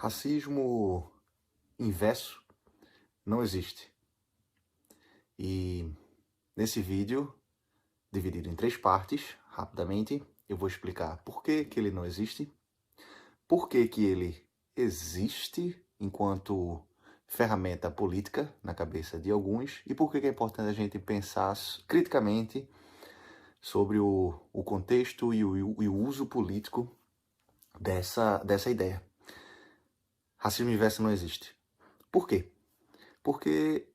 Racismo inverso não existe. E nesse vídeo, dividido em 3 partes, rapidamente, eu vou explicar por que que ele não existe, por que que ele existe enquanto ferramenta política na cabeça de alguns e por que que é importante a gente pensar criticamente sobre o contexto e o uso político dessa ideia. Racismo inverso não existe. Por quê? Porque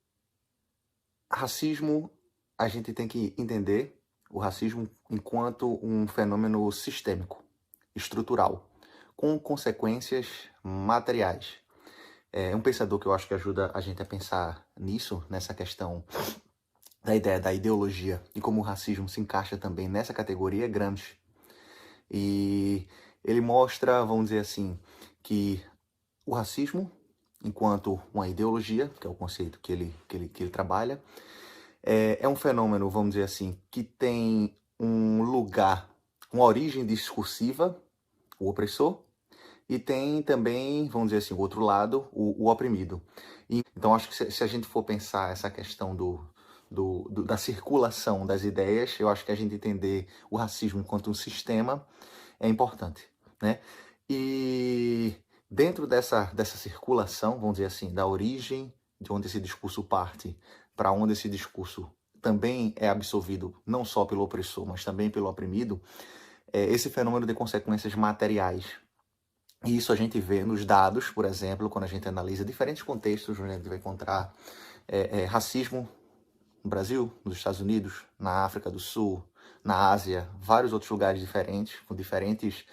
racismo, a gente tem que entender o racismo enquanto um fenômeno sistêmico, estrutural, com consequências materiais. É um pensador que eu acho que ajuda a gente a pensar nisso, nessa questão da ideia da ideologia e como o racismo se encaixa também nessa categoria, é Gramsci. E ele mostra, vamos dizer assim, que o racismo, enquanto uma ideologia, que é o conceito que ele trabalha, é um fenômeno, vamos dizer assim, que tem um lugar, uma origem discursiva, o opressor, e tem também, vamos dizer assim, o outro lado, o oprimido. Então, acho que se a gente for pensar essa questão da circulação das ideias, eu acho que a gente entender o racismo enquanto um sistema é importante, né? E dentro dessa circulação, vamos dizer assim, da origem, de onde esse discurso parte, para onde esse discurso também é absorvido, não só pelo opressor, mas também pelo oprimido, esse fenômeno de consequências materiais. E isso a gente vê nos dados, por exemplo, quando a gente analisa diferentes contextos, onde a gente vai encontrar racismo no Brasil, nos Estados Unidos, na África do Sul, na Ásia, vários outros lugares diferentes, com diferentes,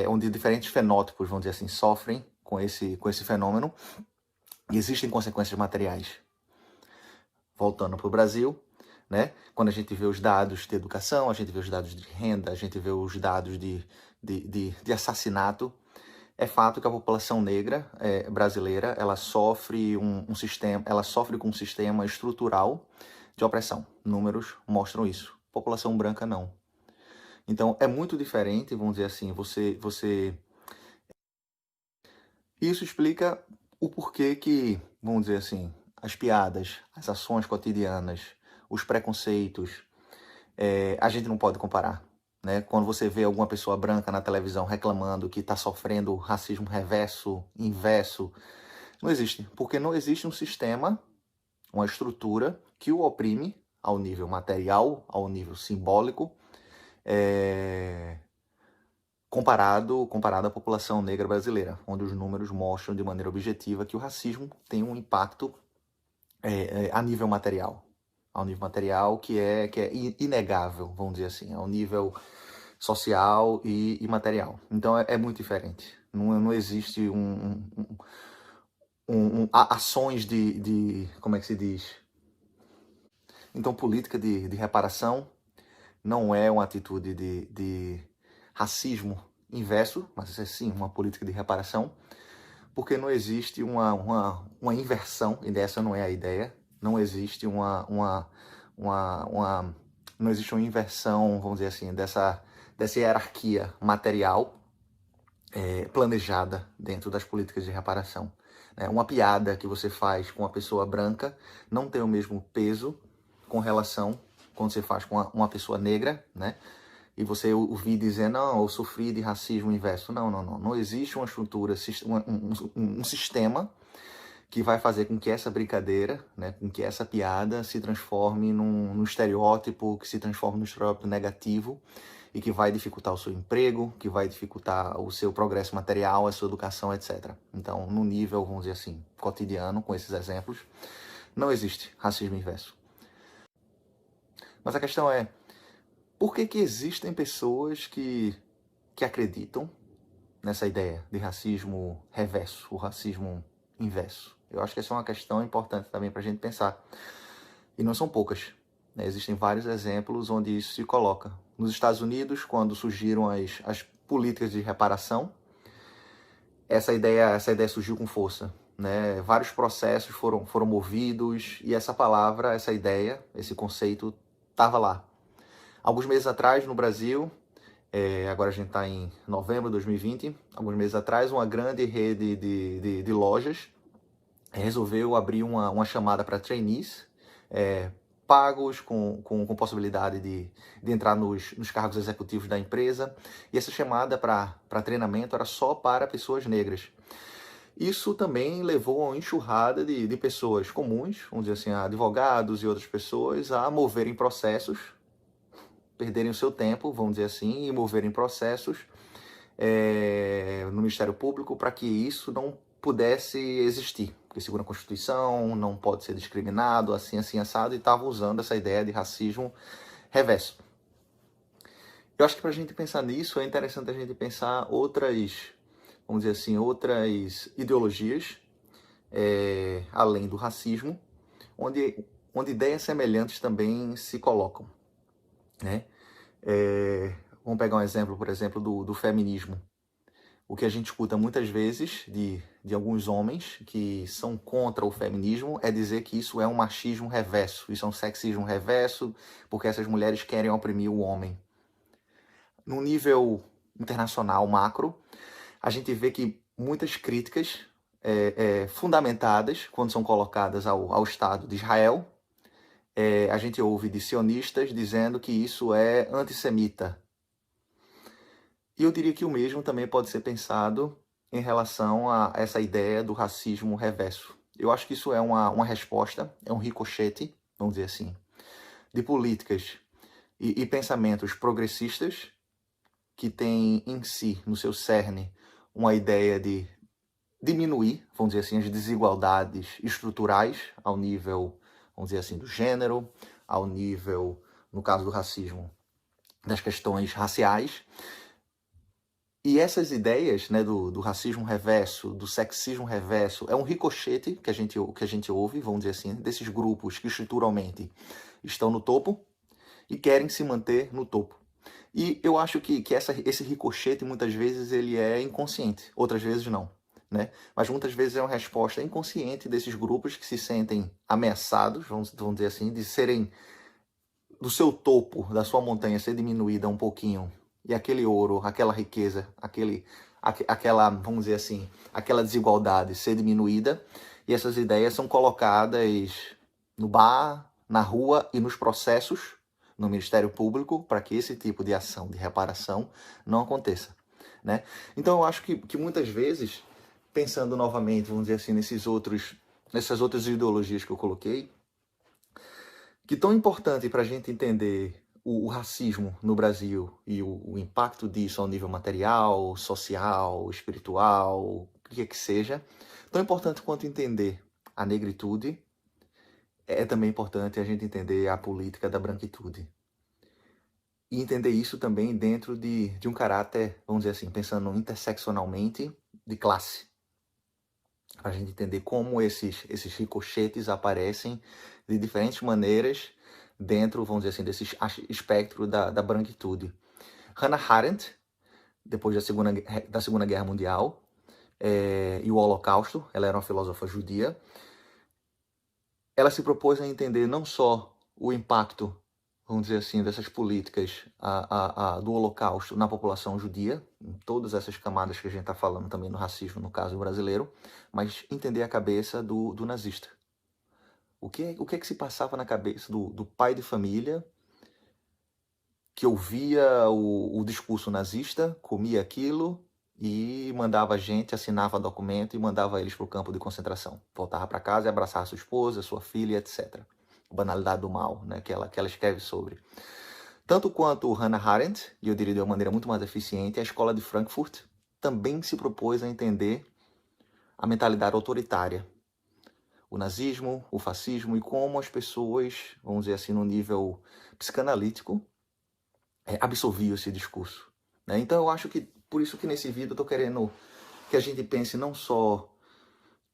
onde diferentes fenótipos, vamos dizer assim, sofrem com esse fenômeno e existem consequências materiais. Voltando para o Brasil, né? Quando a gente vê os dados de educação, a gente vê os dados de renda, a gente vê os dados de assassinato, é fato que a população negra brasileira ela sofre ela sofre com um sistema estrutural de opressão. Números mostram isso. População branca não. Então é muito diferente, vamos dizer assim, isso explica o porquê que, vamos dizer assim, as piadas, as ações cotidianas, os preconceitos, a gente não pode comparar. Né? Quando você vê alguma pessoa branca na televisão reclamando que está sofrendo racismo reverso, inverso, não existe. Porque não existe um sistema, uma estrutura que o oprime ao nível material, ao nível simbólico, comparado à população negra brasileira, onde os números mostram de maneira objetiva que o racismo tem um impacto a nível material. Ao nível material que é inegável, vamos dizer assim, ao nível social e material. Então é muito diferente. Não existe ações como é que se diz? Então política de reparação não é uma atitude de racismo inverso, mas é sim uma política de reparação, porque não existe uma inversão, e dessa não é a ideia, não existe não existe uma inversão, vamos dizer assim, dessa hierarquia material planejada dentro das políticas de reparação. Uma piada que você faz com uma pessoa branca não tem o mesmo peso com relação quando você faz com uma pessoa negra, né? E você ouvir dizer, não, eu sofri de racismo inverso. Não. Não existe uma estrutura, um sistema que vai fazer com que essa brincadeira, né, com que essa piada se transforme num estereótipo, que se transforme num estereótipo negativo e que vai dificultar o seu emprego, que vai dificultar o seu progresso material, a sua educação, etc. Então, no nível, vamos dizer assim, cotidiano, com esses exemplos, não existe racismo inverso. Mas a questão é, por que que existem pessoas que acreditam nessa ideia de racismo reverso, o racismo inverso? Eu acho que essa é uma questão importante também para a gente pensar. E não são poucas. Né? Existem vários exemplos onde isso se coloca. Nos Estados Unidos, quando surgiram as políticas de reparação, essa ideia surgiu com força. Né? Vários processos foram movidos e essa palavra, essa ideia, esse conceito estava lá. Alguns meses atrás, no Brasil, Agora a gente está em novembro de 2020, alguns meses atrás, uma grande rede de lojas resolveu abrir uma chamada para trainees, pagos com possibilidade de entrar nos cargos executivos da empresa. E essa chamada para treinamento era só para pessoas negras. Isso também levou a uma enxurrada de pessoas comuns, vamos dizer assim, advogados e outras pessoas, a moverem processos, perderem o seu tempo, vamos dizer assim, e moverem processos no Ministério Público para que isso não pudesse existir. Porque segundo a Constituição, não pode ser discriminado, assim, assim, assado, e estava usando essa ideia de racismo reverso. Eu acho que para a gente pensar nisso, é interessante a gente pensar outras, vamos dizer assim, outras ideologias, além do racismo, onde ideias semelhantes também se colocam, né? Vamos pegar um exemplo, por exemplo, do feminismo. O que a gente escuta muitas vezes de alguns homens que são contra o feminismo é dizer que isso é um machismo reverso, isso é um sexismo reverso, porque essas mulheres querem oprimir o homem. No nível internacional macro, a gente vê que muitas críticas fundamentadas, quando são colocadas ao Estado de Israel, a gente ouve de sionistas dizendo que isso é antissemita. E eu diria que o mesmo também pode ser pensado em relação a essa ideia do racismo reverso. Eu acho que isso é uma resposta, é um ricochete, vamos dizer assim, de políticas e pensamentos progressistas que têm em si, no seu cerne, uma ideia de diminuir, vamos dizer assim, as desigualdades estruturais ao nível, vamos dizer assim, do gênero, ao nível, no caso do racismo, das questões raciais. E essas ideias, né, do racismo reverso, do sexismo reverso, é um ricochete que a gente ouve, vamos dizer assim, desses grupos que estruturalmente estão no topo e querem se manter no topo. E eu acho que esse ricochete, muitas vezes, ele é inconsciente, outras vezes não, né? Mas muitas vezes é uma resposta inconsciente desses grupos que se sentem ameaçados, vamos dizer assim, de serem do seu topo, da sua montanha, ser diminuída um pouquinho, e aquele ouro, aquela riqueza, aquela, vamos dizer assim, aquela desigualdade ser diminuída, e essas ideias são colocadas no bar, na rua e nos processos, no Ministério Público, para que esse tipo de ação de reparação não aconteça, né? Então eu acho que muitas vezes, pensando novamente, vamos dizer assim, nessas outras ideologias que eu coloquei, que tão importante para a gente entender o racismo no Brasil e o impacto disso ao nível material, social, espiritual, o que é que seja, tão importante quanto entender a negritude, é também importante a gente entender a política da branquitude. E entender isso também dentro de um caráter, vamos dizer assim, pensando interseccionalmente, de classe. Para a gente entender como esses ricochetes aparecem de diferentes maneiras dentro, vamos dizer assim, desse espectro da branquitude. Hannah Arendt, depois da Segunda Guerra Mundial e o Holocausto, ela era uma filósofa judia, ela se propôs a entender não só o impacto, vamos dizer assim, dessas políticas do Holocausto na população judia, em todas essas camadas que a gente está falando também no racismo, no caso brasileiro, mas entender a cabeça do nazista. O que é que se passava na cabeça do pai de família que ouvia o discurso nazista, comia aquilo e mandava a gente, assinava documento e mandava eles para o campo de concentração. Voltava para casa e abraçava sua esposa, sua filha, etc. Banalidade do mal, né, que ela escreve sobre. Tanto quanto Hannah Arendt, e eu diria de uma maneira muito mais eficiente, a Escola de Frankfurt também se propôs a entender a mentalidade autoritária, o nazismo, o fascismo e como as pessoas, vamos dizer assim, no nível psicanalítico, absorviam esse discurso, né? Então eu acho que, por isso que nesse vídeo eu estou querendo que a gente pense não só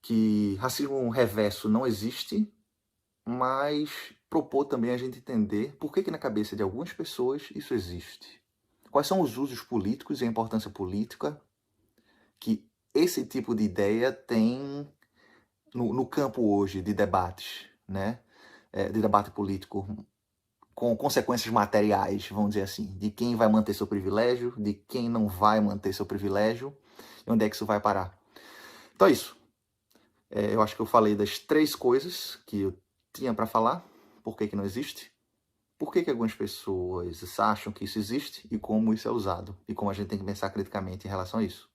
que racismo reverso não existe, mas propor também a gente entender por que na cabeça de algumas pessoas isso existe. Quais são os usos políticos e a importância política que esse tipo de ideia tem no campo hoje de debates, né? De debate político. com consequências materiais, vamos dizer assim, de quem vai manter seu privilégio, de quem não vai manter seu privilégio, e onde é que isso vai parar. Então é isso. Eu acho que eu falei das 3 coisas que eu tinha para falar. Por que não existe? Por que algumas pessoas acham que isso existe e como isso é usado. E como a gente tem que pensar criticamente em relação a isso.